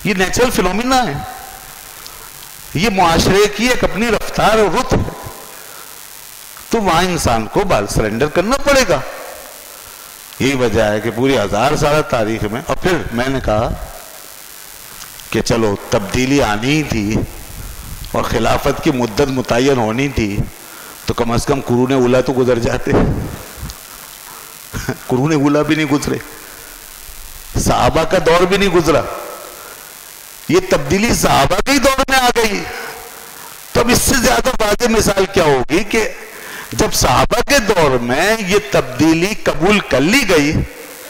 یہ نیچرل فینومینا ہے، یہ معاشرے کی ایک اپنی رفتار اور رت ہے. تو وہاں انسان کو سرنڈر کرنا پڑے گا. یہی وجہ ہے کہ پوری 1000 سال تاریخ میں. اور پھر میں نے کہا کہ چلو تبدیلی آنی ہی تھی اور خلافت کی مدت متعین ہونی تھی تو کم از کم قرون اولیٰ تو گزر جاتے. قرون اولیٰ بھی نہیں گزرے، صحابہ کا دور بھی نہیں گزرا، یہ تبدیلی صحابہ کے دور میں آ گئی. تو اب اس سے زیادہ واضح مثال کیا ہوگی کہ جب صحابہ کے دور میں یہ تبدیلی قبول کر لی گئی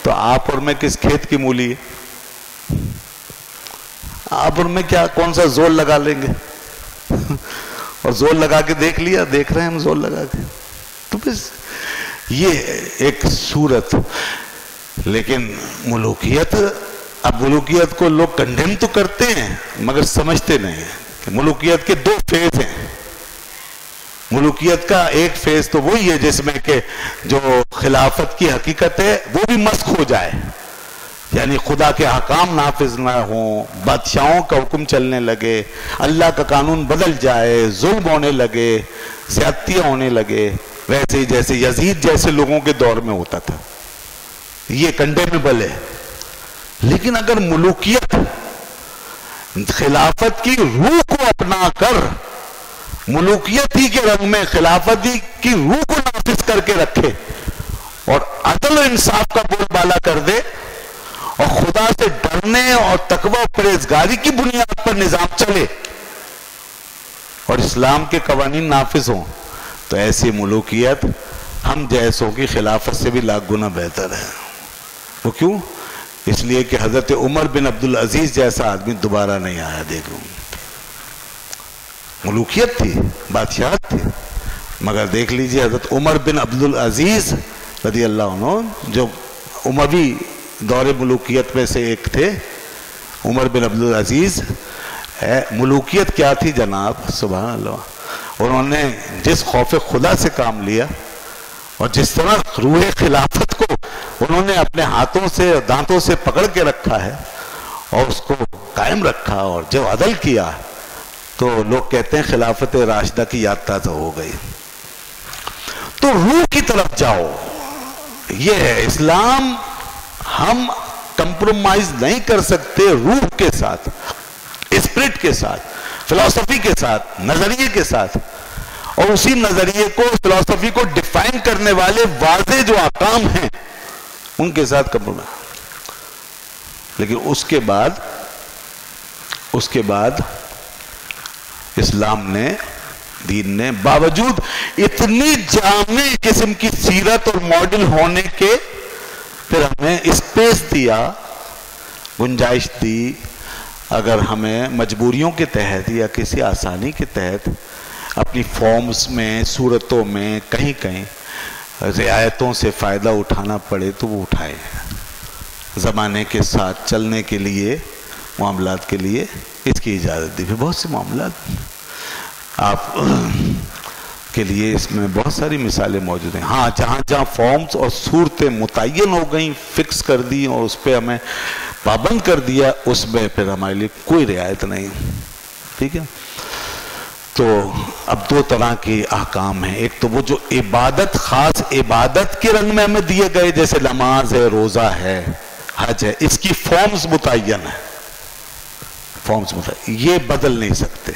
تو آپ اور میں کس کھیت کی مولی ہے؟ آپ اور میں کیا کون سا زور لگا لیں گے؟ اور زور لگا کے دیکھ لیا، دیکھ رہے ہیں ہم زور لگا کے. تو بس یہ ایک صورت. لیکن ملوکیت، اب ملوکیت کو لوگ کنڈیم تو کرتے ہیں مگر سمجھتے نہیں ہیں کہ ملوکیت کے 2 فیز ہیں. ملوکیت کا ایک فیز تو وہی ہے جس میں کہ جو خلافت کی حقیقت ہے وہ بھی مسخ ہو جائے، یعنی خدا کے حکام نافذ نہ ہوں، بادشاہوں کا حکم چلنے لگے، اللہ کا قانون بدل جائے، ظلم ہونے لگے، زیادتیاں ہونے لگے، ویسے ہی جیسے یزید جیسے لوگوں کے دور میں ہوتا تھا. یہ کنڈیمیبل ہے. لیکن اگر ملوکیت خلافت کی روح کو اپنا کر، ملوکیت ہی کے رنگ میں خلافت ہی کی روح کو نافذ کر کے رکھے اور عدل و انصاف کا بول بالا کر دے اور خدا سے ڈرنے اور تقوی و پرہیزگاری کی بنیاد پر نظام چلے اور اسلام کے قوانین نافذ ہوں، تو ایسی ملوکیت ہم جیسوں کی خلافت سے بھی لاکھ گنا بہتر ہے. وہ کیوں؟ اس لیے کہ حضرت عمر بن عبدالعزیز جیسا آدمی دوبارہ نہیں آیا. دیکھو ملوکیت تھی، بادشاہت تھی، مگر دیکھ لیجئے حضرت عمر بن عبدالعزیز رضی اللہ عنہ جو اموی دور ملوکیت میں سے ایک تھے. عمر بن عبدالعزیز ملوکیت کیا تھی جناب؟ سبحان اللہ. انہوں نے جس خوف خدا سے کام لیا اور جس طرح روح خلافت کو انہوں نے اپنے ہاتھوں سے دانتوں سے پکڑ کے رکھا ہے اور اس کو قائم رکھا اور جو عدل کیا، تو لوگ کہتے ہیں خلافت راشدہ کی یاد تازہ ہو گئی. تو روح کی طرف جاؤ، یہ ہے اسلام. ہم کمپرومائز نہیں کر سکتے روح کے ساتھ، اسپرٹ کے ساتھ، فلسفی کے ساتھ، نظریے کے ساتھ. اور اسی نظریے کو، فلسفی کو ڈیفائن کرنے والے واضح جو احکام ہیں ان کے ساتھ کمپرومائز. لیکن اس کے بعد اسلام نے، دین نے باوجود اتنی جامع قسم کی سیرت اور ماڈل ہونے کے پھر ہمیں اسپیس دیا، گنجائش دی. اگر ہمیں مجبوریوں کے تحت یا کسی آسانی کے تحت اپنی فارمز میں، صورتوں میں کہیں کہیں رعایتوں سے فائدہ اٹھانا پڑے تو وہ اٹھائے. زمانے کے ساتھ چلنے کے لیے، معاملات کے لیے اس کی اجازت دی. پھر بہت سے معاملات آپ کے لیے اس میں بہت ساری مثالیں موجود ہیں. ہاں، جہاں جہاں فارمز اور صورتیں متعین ہو گئیں، فکس کر دی اور اس پہ ہمیں پابند کر دیا، اس میں پھر ہمارے لیے کوئی رعایت نہیں. ٹھیک ہے. تو اب دو طرح کے احکام ہیں. ایک تو وہ جو عبادت، خاص عبادت کے رنگ میں ہمیں دیے گئے، جیسے نماز ہے، روزہ ہے، حج ہے، اس کی فارمز متعین ہے. فارمز متعین، یہ بدل نہیں سکتے،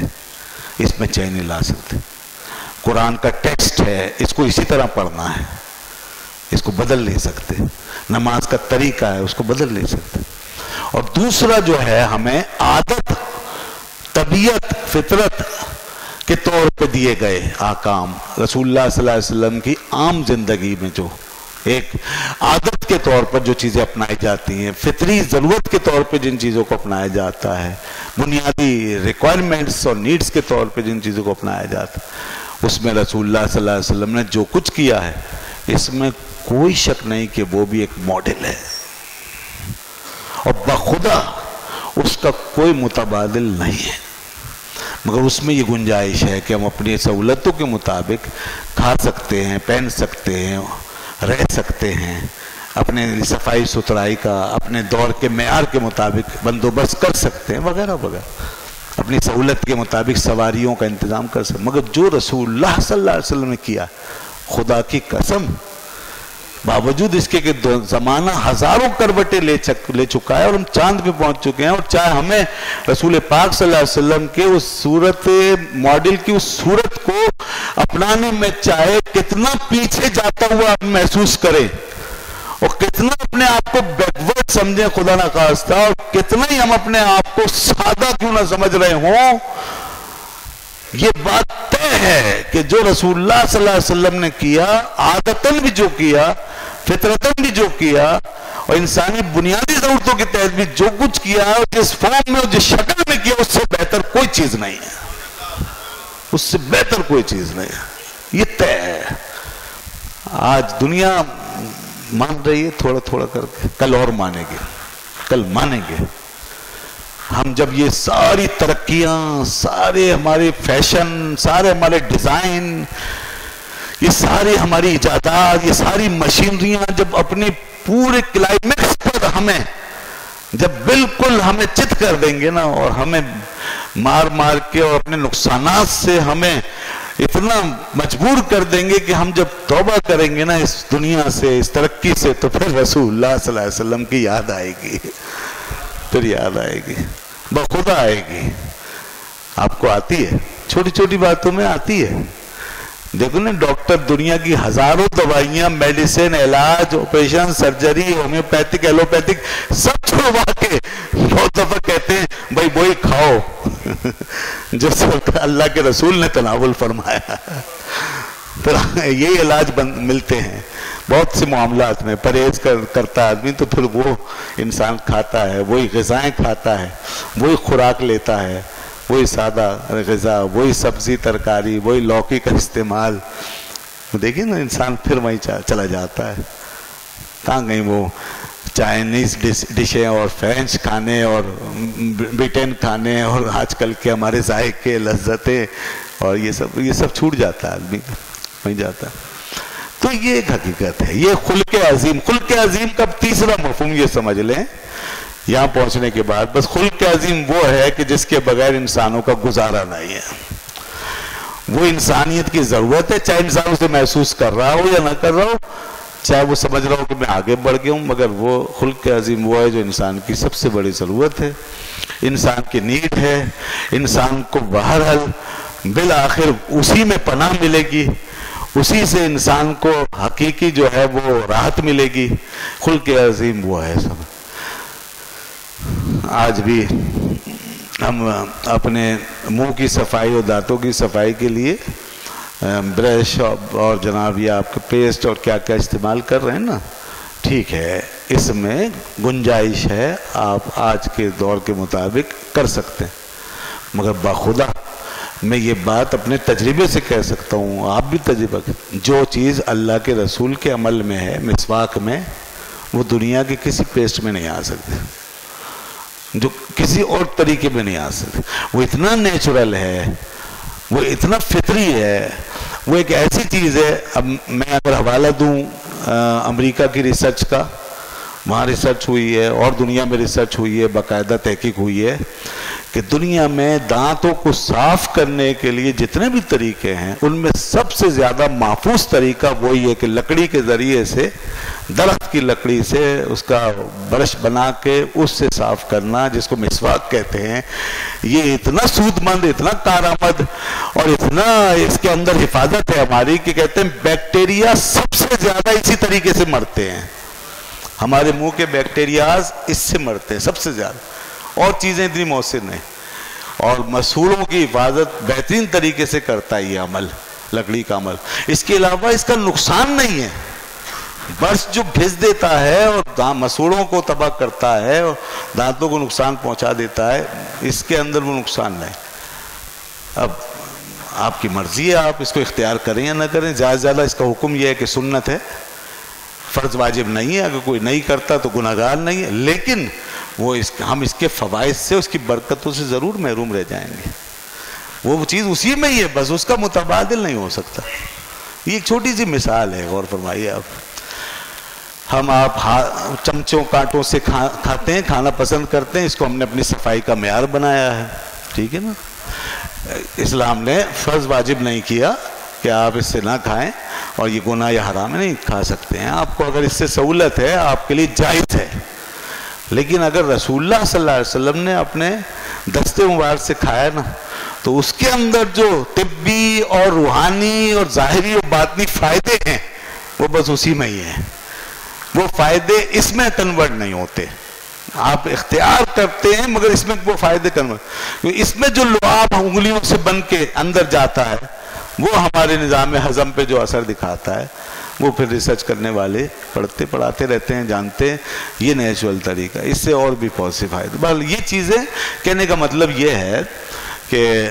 اس میں چینج نہیں لا سکتے. قرآن کا ٹیکسٹ ہے، اس کو اسی طرح پڑھنا ہے، اس کو بدل نہیں سکتے. نماز کا طریقہ ہے، اس کو بدل نہیں سکتے. اور دوسرا جو ہے ہمیں عادت، طبیعت، فطرت کے طور پہ دیے گئے احکام، رسول اللہ صلی اللہ علیہ وسلم کی عام زندگی میں جو ایک عادت کے طور پر جو چیزیں اپنائی جاتی ہیں، فطری ضرورت کے طور پہ جن چیزوں کو اپنایا جاتا ہے، بنیادی ریکوائرمنٹس اور نیڈز کے طور پہ جن چیزوں کو اپنایا جاتا ہے، اس میں رسول اللہ صلی اللہ علیہ وسلم نے جو کچھ کیا ہے، اس میں کوئی شک نہیں کہ وہ بھی ایک ماڈل ہے اور بخدا اس کا کوئی متبادل نہیں ہے. مگر اس میں یہ گنجائش ہے کہ ہم اپنی سہولتوں کے مطابق کھا سکتے ہیں، پہن سکتے ہیں، رہ سکتے ہیں، اپنے صفائی ستھرائی کا اپنے دور کے معیار کے مطابق بندوبست کر سکتے ہیں، وغیرہ وغیرہ، اپنی سہولت کے مطابق سواریوں کا انتظام کر سکتے ہیں. مگر جو رسول اللہ صلی اللہ علیہ وسلم نے کیا، خدا کی قسم، باوجود اس کے کہ زمانہ ہزاروں کروٹیں لے چکا ہے اور ہم چاند پہ پہنچ چکے ہیں، اور چاہے ہمیں رسول پاک صلی اللہ علیہ وسلم کے اس صورت ماڈل کی اس صورت کو اپنانے میں چاہے کتنا پیچھے جاتا ہوا آپ محسوس کریں اور کتنا اپنے آپ کو بیکورڈ سمجھیں خدا نخواستہ، اور کتنا ہی ہم اپنے آپ کو سادہ کیوں نہ سمجھ رہے ہوں، یہ بات طے ہے کہ جو رسول اللہ صلی اللہ علیہ وسلم نے کیا، عادتاً بھی جو کیا، فطرتاً بھی جو کیا، اور انسانی بنیادی ضرورتوں کے تحت بھی جو کچھ کیا ہے، اور جس فارم میں اور جس شکل میں کیا، اس سے بہتر کوئی چیز نہیں ہے. اس سے بہتر کوئی چیز نہیں ہے، یہ طے ہے. آج دنیا مان رہی ہے تھوڑا تھوڑا کر کے، کل اور مانے گے، کل مانیں گے. ہم جب یہ ساری ترقیاں، سارے ہمارے فیشن، سارے ہمارے ڈیزائن، یہ ساری ہماری ایجادات، یہ ساری مشینریاں جب اپنی پورے کلائمیکس پر ہمیں جب بالکل ہمیں چت کر دیں گے نا، اور ہمیں مار مار کے اور اپنے نقصانات سے ہمیں اتنا مجبور کر دیں گے کہ ہم جب توبہ کریں گے نا اس دنیا سے، اس ترقی سے، تو پھر رسول اللہ صلی اللہ علیہ وسلم کی یاد آئے گی، پھر یاد آئے گی، بخدا آئے گی. آپ کو آتی ہے، چھوٹی چھوٹی باتوں میں آتی ہے. دیکھو نا، ڈاکٹر دنیا کی ہزاروں دوائیاں، میڈیسن، علاج، آپریشن، سرجری، ہومیوپیتھک، ایلوپیتھک سب چھوڑوا کے بہت دفعہ کہتے ہیں بھائی وہی کھاؤ جو سب اللہ کے رسول نے تناول فرمایا. پھر یہی علاج ملتے ہیں بہت سے معاملات میں. پرہیز کرتا آدمی تو پھر وہ انسان کھاتا ہے، وہی غذائیں کھاتا ہے، وہی خوراک لیتا ہے، وہی سادہ غذا، وہی سبزی ترکاری، وہی لوکی کا استعمال. دیکھیں نا، انسان پھر وہیں چلا جاتا ہے. کہاں گئی وہ چائنیز ڈشیں اور فرینچ کھانے اور بریٹن کھانے اور آج کل کے ہمارے ذائقے، لذتیں، اور یہ سب چھوٹ جاتا ہے آدمی کا، وہیں جاتا ہے. تو یہ ایک حقیقت ہے. یہ خلق عظیم. خلق عظیم کا تیسرا مفہوم یہ سمجھ لیں یہاں پہنچنے کے بعد، بس خلق عظیم وہ ہے کہ جس کے بغیر انسانوں کا گزارا نہیں ہے. وہ انسانیت کی ضرورت ہے، چاہے انسان اسے محسوس کر رہا ہو یا نہ کر رہا ہو، چاہے وہ سمجھ رہا ہو کہ میں آگے بڑھ گیا ہوں، مگر وہ خلق عظیم وہ ہے جو انسان کی سب سے بڑی ضرورت ہے، انسان کی نیڈ ہے. انسان کو بہرحال بالآخر اسی میں پناہ ملے گی، اسی سے انسان کو حقیقی جو ہے وہ راحت ملے گی. خلق عظیم وہ ہے سب. آج بھی ہم اپنے منہ کی صفائی اور دانتوں کی صفائی کے لیے برش اور جناب یہ آپ کے پیسٹ اور کیا کیا استعمال کر رہے ہیں نا, ٹھیک ہے, اس میں گنجائش ہے, آپ آج کے دور کے مطابق کر سکتے ہیں, مگر بخدا میں یہ بات اپنے تجربے سے کہہ سکتا ہوں, آپ بھی تجربہ کریں, جو چیز اللہ کے رسول کے عمل میں ہے, مسواک میں, وہ دنیا کے کسی پیسٹ میں نہیں آ سکتے, جو کسی اور طریقے میں نہیں آ سکتے. وہ اتنا نیچرل ہے, وہ اتنا فطری ہے, وہ ایک ایسی چیز ہے. اب میں اگر حوالہ دوں امریکہ کی ریسرچ کا, وہاں ریسرچ ہوئی ہے اور دنیا میں ریسرچ ہوئی ہے, باقاعدہ تحقیق ہوئی ہے کہ دنیا میں دانتوں کو صاف کرنے کے لیے جتنے بھی طریقے ہیں, ان میں سب سے زیادہ محفوظ طریقہ وہی ہے کہ لکڑی کے ذریعے سے, درخت کی لکڑی سے اس کا برش بنا کے اس سے صاف کرنا, جس کو مسواک کہتے ہیں. یہ اتنا سود مند, اتنا کارآمد اور اتنا اس کے اندر حفاظت ہے ہماری کہ کہتے ہیں بیکٹیریا سب سے زیادہ اسی طریقے سے مرتے ہیں. ہمارے منہ کے بیکٹیریاز اس سے مرتے ہیں سب سے زیادہ, اور چیزیں اتنی مؤثر نہیں. اور مسوڑوں کی حفاظت بہترین طریقے سے کرتا ہے یہ عمل, لکڑی کا عمل. اس کے علاوہ اس کا نقصان نہیں ہے. برش جو بھیج دیتا ہے اور مسوڑوں کو تباہ کرتا ہے اور دانتوں کو نقصان پہنچا دیتا ہے, اس کے اندر وہ نقصان نہیں. اب آپ کی مرضی ہے, آپ اس کو اختیار کریں یا نہ کریں. زیادہ سے زیادہ اس کا حکم یہ ہے کہ سنت ہے, فرض واجب نہیں ہے. اگر کوئی نہیں کرتا تو گناہگار نہیں ہے, لیکن وہ ہم اس کے فوائد سے, اس کی برکتوں سے ضرور محروم رہ جائیں گے. وہ چیز اسی میں ہی ہے, بس اس کا متبادل نہیں ہو سکتا. یہ ایک چھوٹی سی مثال ہے, غور فرمائیے آپ. ہم آپ چمچوں کانٹوں سے کھاتے ہیں, کھانا پسند کرتے ہیں, اس کو ہم نے اپنی صفائی کا معیار بنایا ہے, ٹھیک ہے نا. اسلام نے فرض واجب نہیں کیا کہ آپ اس سے نہ کھائیں, اور یہ گناہ یا حرام نہیں, کھا سکتے ہیں. آپ کو اگر اس سے سہولت ہے, آپ کے لیے جائز ہے. لیکن اگر رسول اللہ صلی اللہ علیہ وسلم نے اپنے دستے مبارک سے کھایا نا, تو اس کے اندر جو طبی اور روحانی اور ظاہری اور باطنی فائدے ہیں, وہ بس اسی میں ہی ہیں. وہ فائدے اس میں کنورٹ نہیں ہوتے. آپ اختیار کرتے ہیں مگر اس میں وہ فائدے کنورٹ, اس میں جو لعاب انگلیوں سے بن کے اندر جاتا ہے, وہ ہمارے نظام ہضم پہ جو اثر دکھاتا ہے, وہ پھر ریسرچ کرنے والے پڑھاتے رہتے ہیں, جانتے ہیں. یہ نیچرل طریقہ, اس سے اور بھی بہت سے فائدے. بہرحال یہ چیزیں کہنے کا مطلب یہ ہے کہ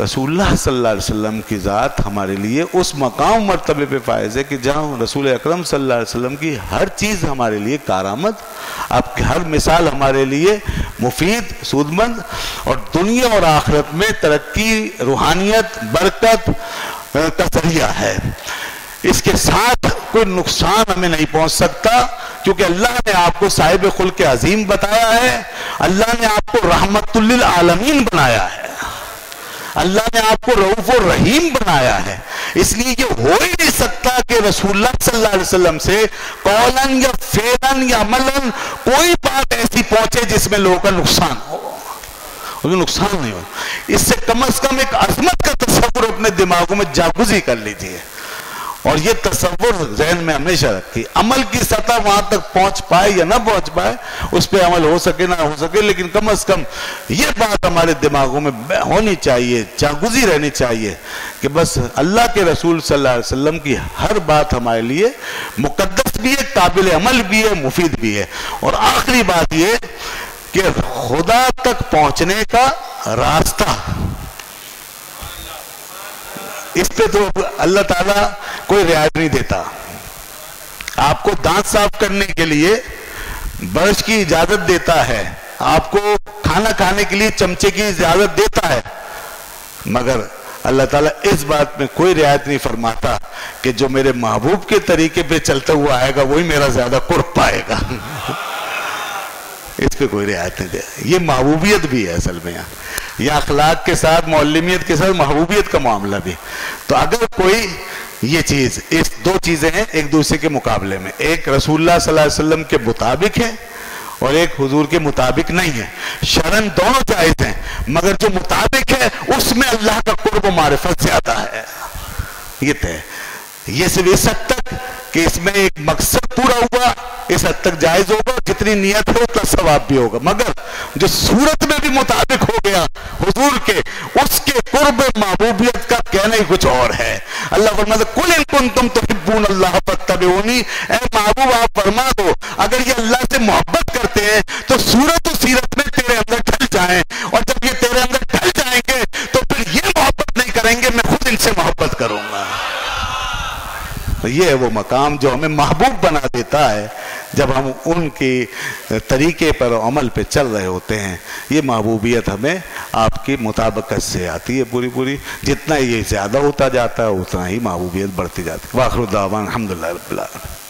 رسول اللہ صلی اللہ علیہ وسلم کی ذات ہمارے لیے اس مقام مرتبے پہ فائز ہے کہ جہاں رسول اکرم صلی اللہ علیہ وسلم کی ہر چیز ہمارے لیے کارآمد, آپ کی ہر مثال ہمارے لیے مفید, سودمند, اور دنیا اور آخرت میں ترقی, روحانیت, برکت کا ذریعہ ہے. اس کے ساتھ کوئی نقصان ہمیں نہیں پہنچ سکتا, کیونکہ اللہ نے آپ کو صاحب خلق عظیم بتایا ہے, اللہ نے آپ کو رحمت للعالمین بنایا ہے, اللہ نے آپ کو رؤوف الرحیم بنایا ہے. اس لیے یہ ہو ہی نہیں سکتا کہ رسول اللہ صلی اللہ علیہ وسلم سے قولن یا فعلن یا عملن کوئی بات ایسی پہنچے جس میں لوگوں کا نقصان ہو. نقصان نہیں ہو. اس سے کم از کم ایک عظمت کا تصور اپنے دماغوں میں جاگزی کر لیجیے, اور یہ تصور ذہن میں ہمیشہ رکھیے. عمل کی سطح وہاں تک پہنچ پائے یا نہ پہنچ پائے, اس پہ عمل ہو سکے نہ ہو سکے, لیکن کم از کم یہ بات ہمارے دماغوں میں ہونی چاہیے, جاگزی رہنی چاہیے کہ بس اللہ کے رسول صلی اللہ علیہ وسلم کی ہر بات ہمارے لیے مقدس بھی ہے, قابل عمل بھی ہے, مفید بھی ہے. اور آخری بات یہ کہ خدا تک پہنچنے کا راستہ, اس پہ تو اللہ تعالیٰ کوئی رعایت نہیں دیتا. آپ کو دانت صاف کرنے کے لیے برش کی اجازت دیتا ہے, آپ کو کھانا کھانے کے لیے چمچے کی اجازت دیتا ہے, مگر اللہ تعالیٰ اس بات میں کوئی رعایت نہیں فرماتا کہ جو میرے محبوب کے طریقے پہ چلتا ہوا آئے گا وہی میرا زیادہ قرب پائے گا. اس پہ کوئی رعایت نہیں دے. یہ محبوبیت بھی ہے اصل میں, یہ اخلاق کے ساتھ, معلمیت کے ساتھ محبوبیت کا معاملہ بھی. تو اگر کوئی یہ چیز, اس دو چیزیں ہیں ایک دوسرے کے مقابلے میں, ایک رسول اللہ صلی اللہ علیہ وسلم کے مطابق ہے اور ایک حضور کے مطابق نہیں ہے. شرن دونوں جائز ہیں, مگر جو مطابق ہے اس میں اللہ کا قرب و معرفت زیادہ ہے. یہ طے. یہ صرف اس حد تک کہ اس میں ایک مقصد پورا ہوا، اس حد تک جائز ہوگا، جتنی نیت ہے اتنا ثواب بھی ہوگا، مگر جو صورت میں بھی مطابق ہو گیا حضور کے، اس کے قرب محبوبیت کا کہنا ہی کچھ اور ہے۔ اللہ فرماتا ہے قُلْ إِن كُنتُمْ تُحِبُّونَ اللَّهَ فَاتَّبِعُونِی، اے محبوب آپ فرما دو اگر یہ اللہ سے محبت کرتے ہیں تو صورت و سیرت میں تیرے اندر ڈھل جائیں، اور جب یہ تیرے اندر ڈھل جائیں گے تو پھر یہ محبت نہیں کریں گے، میں خود ان سے محبت کروں گا۔ یہ ہے وہ مقام جو ہمیں محبوب بنا دیتا ہے جب ہم ان کے طریقے پر عمل پہ چل رہے ہوتے ہیں۔ یہ محبوبیت ہمیں آپ کی مطابقت سے آتی ہے پوری، جتنا یہ زیادہ ہوتا جاتا ہے اتنا ہی محبوبیت بڑھتی جاتی ہے۔ وآخر دعوانا الحمدللہ رب العالمین۔